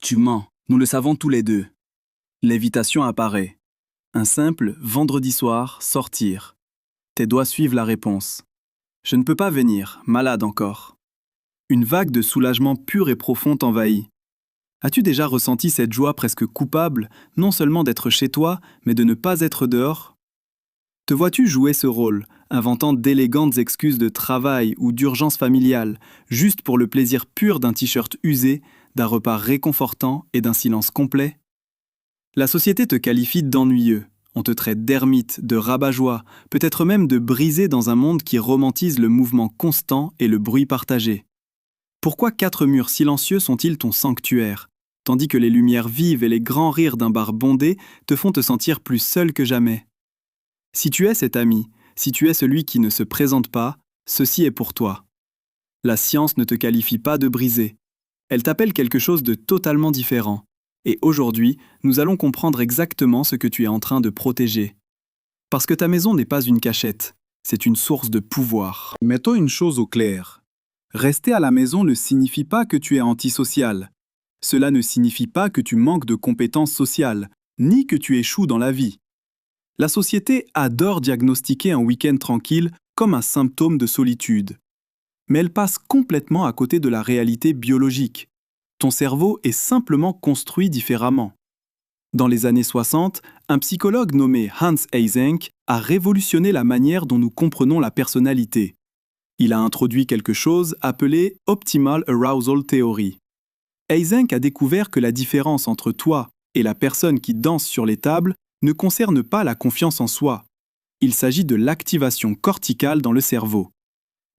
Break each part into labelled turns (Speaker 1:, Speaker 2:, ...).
Speaker 1: Tu mens, nous le savons tous les deux. L'invitation apparaît. Un simple vendredi soir, sortir. Tes doigts suivent la réponse. Je ne peux pas venir, malade encore. Une vague de soulagement pur et profond t'envahit. As-tu déjà ressenti cette joie presque coupable, non seulement d'être chez toi, mais de ne pas être dehors? Te vois-tu jouer ce rôle, inventant d'élégantes excuses de travail ou d'urgence familiale, juste pour le plaisir pur d'un t-shirt usé, d'un repas réconfortant et d'un silence complet? La société te qualifie d'ennuyeux. On te traite d'ermite, de rabat-joie, peut-être même de brisé dans un monde qui romantise le mouvement constant et le bruit partagé. Pourquoi 4 murs silencieux sont-ils ton sanctuaire, tandis que les lumières vives et les grands rires d'un bar bondé te font te sentir plus seul que jamais? Si tu es cet ami, si tu es celui qui ne se présente pas, ceci est pour toi. La science ne te qualifie pas de brisé. Elle t'appelle quelque chose de totalement différent. Et aujourd'hui, nous allons comprendre exactement ce que tu es en train de protéger. Parce que ta maison n'est pas une cachette, c'est une source de pouvoir.
Speaker 2: Mettons une chose au clair. Rester à la maison ne signifie pas que tu es antisocial. Cela ne signifie pas que tu manques de compétences sociales, ni que tu échoues dans la vie. La société adore diagnostiquer un week-end tranquille comme un symptôme de solitude. Mais elle passe complètement à côté de la réalité biologique. Ton cerveau est simplement construit différemment. Dans les années 60, un psychologue nommé Hans Eysenck a révolutionné la manière dont nous comprenons la personnalité. Il a introduit quelque chose appelé Optimal Arousal Theory. Eysenck a découvert que la différence entre toi et la personne qui danse sur les tables ne concerne pas la confiance en soi. Il s'agit de l'activation corticale dans le cerveau.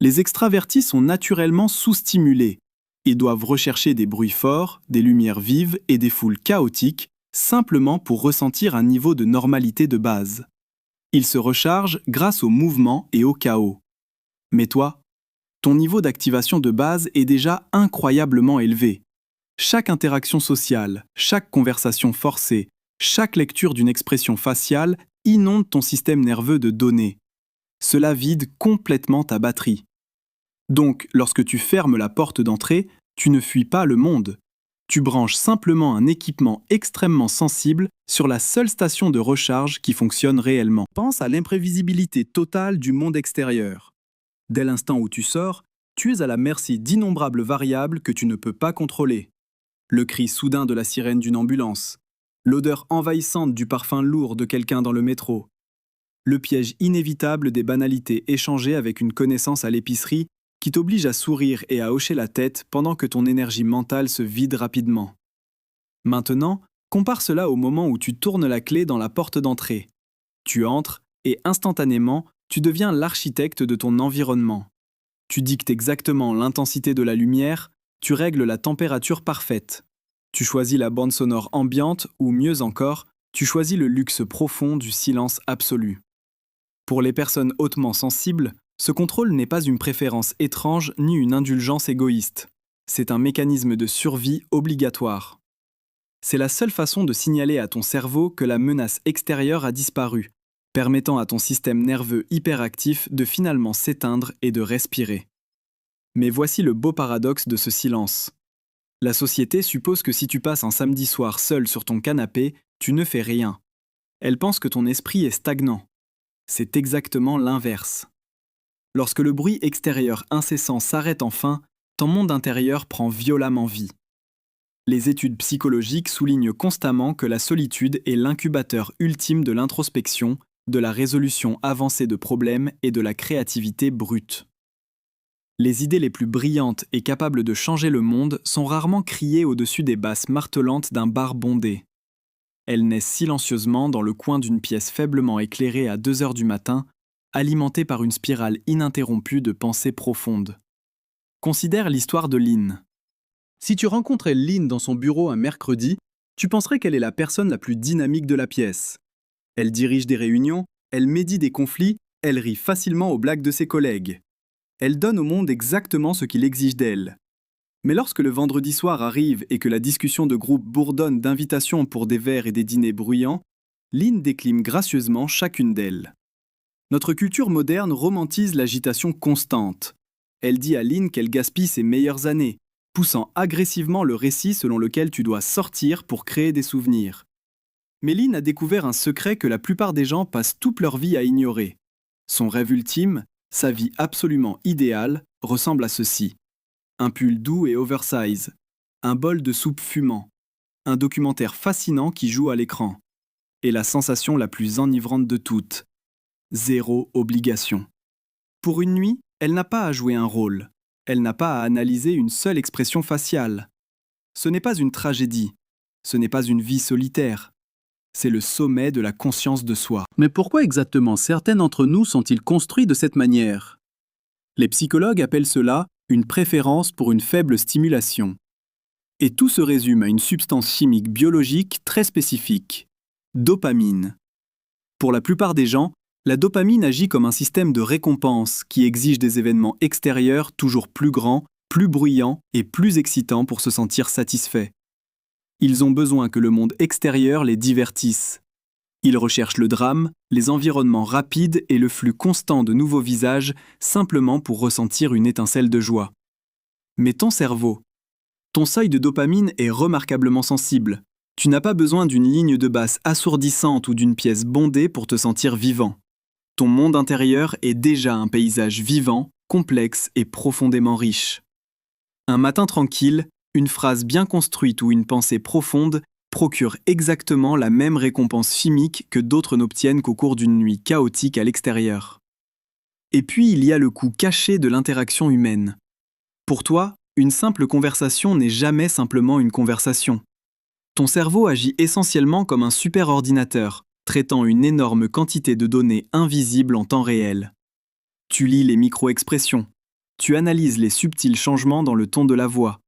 Speaker 2: Les extravertis sont naturellement sous-stimulés. Ils doivent rechercher des bruits forts, des lumières vives et des foules chaotiques, simplement pour ressentir un niveau de normalité de base. Ils se rechargent grâce au mouvement et au chaos. Mais toi, ton niveau d'activation de base est déjà incroyablement élevé. Chaque interaction sociale, chaque conversation forcée, chaque lecture d'une expression faciale inonde ton système nerveux de données. Cela vide complètement ta batterie. Donc, lorsque tu fermes la porte d'entrée, tu ne fuis pas le monde. Tu branches simplement un équipement extrêmement sensible sur la seule station de recharge qui fonctionne réellement. Pense à l'imprévisibilité totale du monde extérieur. Dès l'instant où tu sors, tu es à la merci d'innombrables variables que tu ne peux pas contrôler. Le cri soudain de la sirène d'une ambulance, l'odeur envahissante du parfum lourd de quelqu'un dans le métro, le piège inévitable des banalités échangées avec une connaissance à l'épicerie qui t'oblige à sourire et à hocher la tête pendant que ton énergie mentale se vide rapidement. Maintenant, compare cela au moment où tu tournes la clé dans la porte d'entrée. Tu entres et instantanément, tu deviens l'architecte de ton environnement. Tu dictes exactement l'intensité de la lumière, tu règles la température parfaite. Tu choisis la bande sonore ambiante ou mieux encore, tu choisis le luxe profond du silence absolu. Pour les personnes hautement sensibles, ce contrôle n'est pas une préférence étrange ni une indulgence égoïste. C'est un mécanisme de survie obligatoire. C'est la seule façon de signaler à ton cerveau que la menace extérieure a disparu, permettant à ton système nerveux hyperactif de finalement s'éteindre et de respirer. Mais voici le beau paradoxe de ce silence. La société suppose que si tu passes un samedi soir seul sur ton canapé, tu ne fais rien. Elle pense que ton esprit est stagnant. C'est exactement l'inverse. Lorsque le bruit extérieur incessant s'arrête enfin, ton monde intérieur prend violemment vie. Les études psychologiques soulignent constamment que la solitude est l'incubateur ultime de l'introspection, de la résolution avancée de problèmes et de la créativité brute. Les idées les plus brillantes et capables de changer le monde sont rarement criées au-dessus des basses martelantes d'un bar bondé. Elles naissent silencieusement dans le coin d'une pièce faiblement éclairée à 2 heures du matin, alimentée par une spirale ininterrompue de pensées profondes. Considère l'histoire de Lynn. Si tu rencontrais Lynn dans son bureau un mercredi, tu penserais qu'elle est la personne la plus dynamique de la pièce. Elle dirige des réunions, elle médit des conflits, elle rit facilement aux blagues de ses collègues. Elle donne au monde exactement ce qu'il exige d'elle. Mais lorsque le vendredi soir arrive et que la discussion de groupe bourdonne d'invitations pour des verres et des dîners bruyants, Lynn déclime gracieusement chacune d'elles. Notre culture moderne romantise l'agitation constante. Elle dit à Lynn qu'elle gaspille ses meilleures années.
Speaker 1: poussant agressivement le récit selon lequel tu dois sortir pour créer des souvenirs. Méline a découvert un secret que la plupart des gens passent toute leur vie à ignorer. Son rêve ultime, sa vie absolument idéale, ressemble à ceci. Un pull doux et oversize, un bol de soupe fumant, un documentaire fascinant qui joue à l'écran, et la sensation la plus enivrante de toutes, zéro obligation. Pour une nuit, elle n'a pas à jouer un rôle, elle n'a pas à analyser une seule expression faciale. Ce n'est pas une tragédie, ce n'est pas une vie solitaire, c'est le sommet de la conscience de soi.
Speaker 2: Mais pourquoi exactement certains d'entre nous sont-ils construits de cette manière? Les psychologues appellent cela une préférence pour une faible stimulation. Et tout se résume à une substance chimique biologique très spécifique, dopamine. Pour la plupart des gens, la dopamine agit comme un système de récompense qui exige des événements extérieurs toujours plus grands, plus bruyants et plus excitants pour se sentir satisfaits. Ils ont besoin que le monde extérieur les divertisse. Ils recherchent le drame, les environnements rapides et le flux constant de nouveaux visages simplement pour ressentir une étincelle de joie. Mais ton cerveau, ton seuil de dopamine est remarquablement sensible. Tu n'as pas besoin d'une ligne de basse assourdissante ou d'une pièce bondée pour te sentir vivant. Ton monde intérieur est déjà un paysage vivant, complexe et profondément riche. Un matin tranquille, une phrase bien construite ou une pensée profonde procure exactement la même récompense chimique que d'autres n'obtiennent qu'au cours d'une nuit chaotique à l'extérieur. Et puis il y a le coût caché de l'interaction humaine. Pour toi, une simple conversation n'est jamais simplement une conversation. Ton cerveau agit essentiellement comme un superordinateur, traitant une énorme quantité de données invisibles en temps réel. Tu lis les micro-expressions, tu analyses les subtils changements dans le ton de la voix,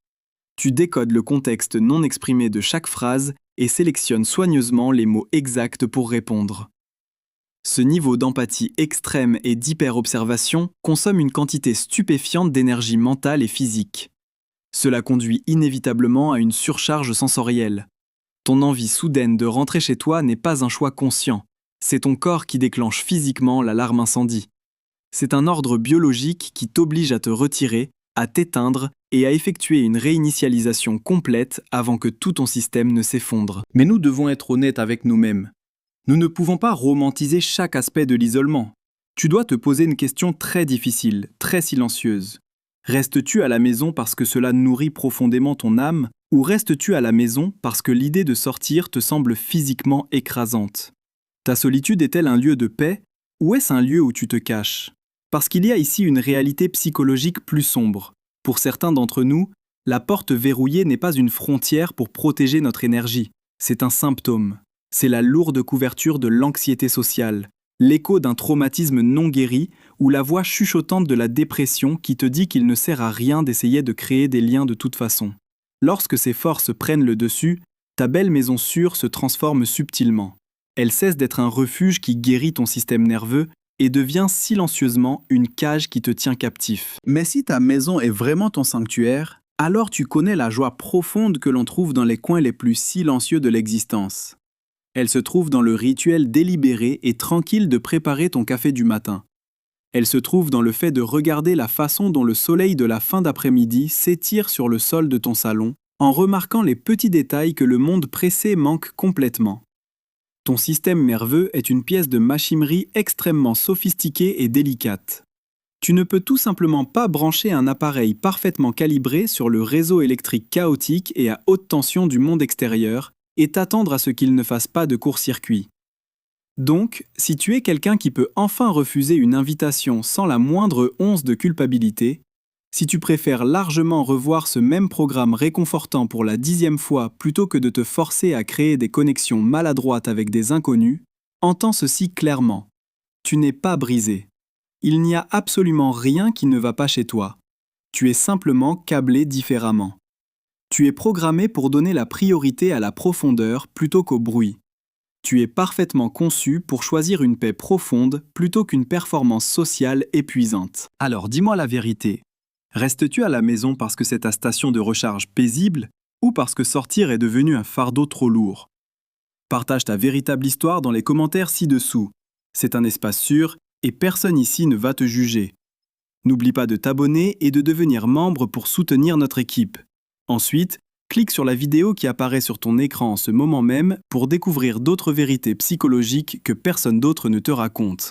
Speaker 2: tu décodes le contexte non exprimé de chaque phrase et sélectionnes soigneusement les mots exacts pour répondre. Ce niveau d'empathie extrême et d'hyper-observation consomme une quantité stupéfiante d'énergie mentale et physique. Cela conduit inévitablement à une surcharge sensorielle. Ton envie soudaine de rentrer chez toi n'est pas un choix conscient, c'est ton corps qui déclenche physiquement l'alarme incendie. C'est un ordre biologique qui t'oblige à te retirer, à t'éteindre et à effectuer une réinitialisation complète avant que tout ton système ne s'effondre. Mais nous devons être honnêtes avec nous-mêmes. Nous ne pouvons pas romantiser chaque aspect de l'isolement. Tu dois te poser une question très difficile, très silencieuse. Restes-tu à la maison parce que cela nourrit profondément ton âme, ou restes-tu à la maison parce que l'idée de sortir te semble physiquement écrasante? Ta solitude est-elle un lieu de paix, ou est-ce un lieu où tu te caches? Parce qu'il y a ici une réalité psychologique plus sombre. Pour certains d'entre nous, la porte verrouillée n'est pas une frontière pour protéger notre énergie, c'est un symptôme. C'est la lourde couverture de l'anxiété sociale, l'écho d'un traumatisme non guéri ou la voix chuchotante de la dépression qui te dit qu'il ne sert à rien d'essayer de créer des liens de toute façon. Lorsque ces forces prennent le dessus, ta belle maison sûre se transforme subtilement. Elle cesse d'être un refuge qui guérit ton système nerveux et devient silencieusement une cage qui te tient captif. Mais si ta maison est vraiment ton sanctuaire, alors tu connais la joie profonde que l'on trouve dans les coins les plus silencieux de l'existence. Elle se trouve dans le rituel délibéré et tranquille de préparer ton café du matin. Elle se trouve dans le fait de regarder la façon dont le soleil de la fin d'après-midi s'étire sur le sol de ton salon, en remarquant les petits détails que le monde pressé manque complètement. Ton système nerveux est une pièce de machinerie extrêmement sophistiquée et délicate. Tu ne peux tout simplement pas brancher un appareil parfaitement calibré sur le réseau électrique chaotique et à haute tension du monde extérieur et t'attendre à ce qu'il ne fasse pas de court-circuit. Donc, si tu es quelqu'un qui peut enfin refuser une invitation sans la moindre once de culpabilité, si tu préfères largement revoir ce même programme réconfortant pour la 10e fois plutôt que de te forcer à créer des connexions maladroites avec des inconnus, entends ceci clairement. Tu n'es pas brisé. Il n'y a absolument rien qui ne va pas chez toi. Tu es simplement câblé différemment. Tu es programmé pour donner la priorité à la profondeur plutôt qu'au bruit. Tu es parfaitement conçu pour choisir une paix profonde plutôt qu'une performance sociale épuisante. Alors dis-moi la vérité. Restes-tu à la maison parce que c'est ta station de recharge paisible ou parce que sortir est devenu un fardeau trop lourd? Partage ta véritable histoire dans les commentaires ci-dessous. C'est un espace sûr et personne ici ne va te juger. N'oublie pas de t'abonner et de devenir membre pour soutenir notre équipe.
Speaker 1: Ensuite, clique sur la vidéo qui apparaît sur ton écran en ce moment même pour découvrir d'autres vérités psychologiques que personne d'autre ne te raconte.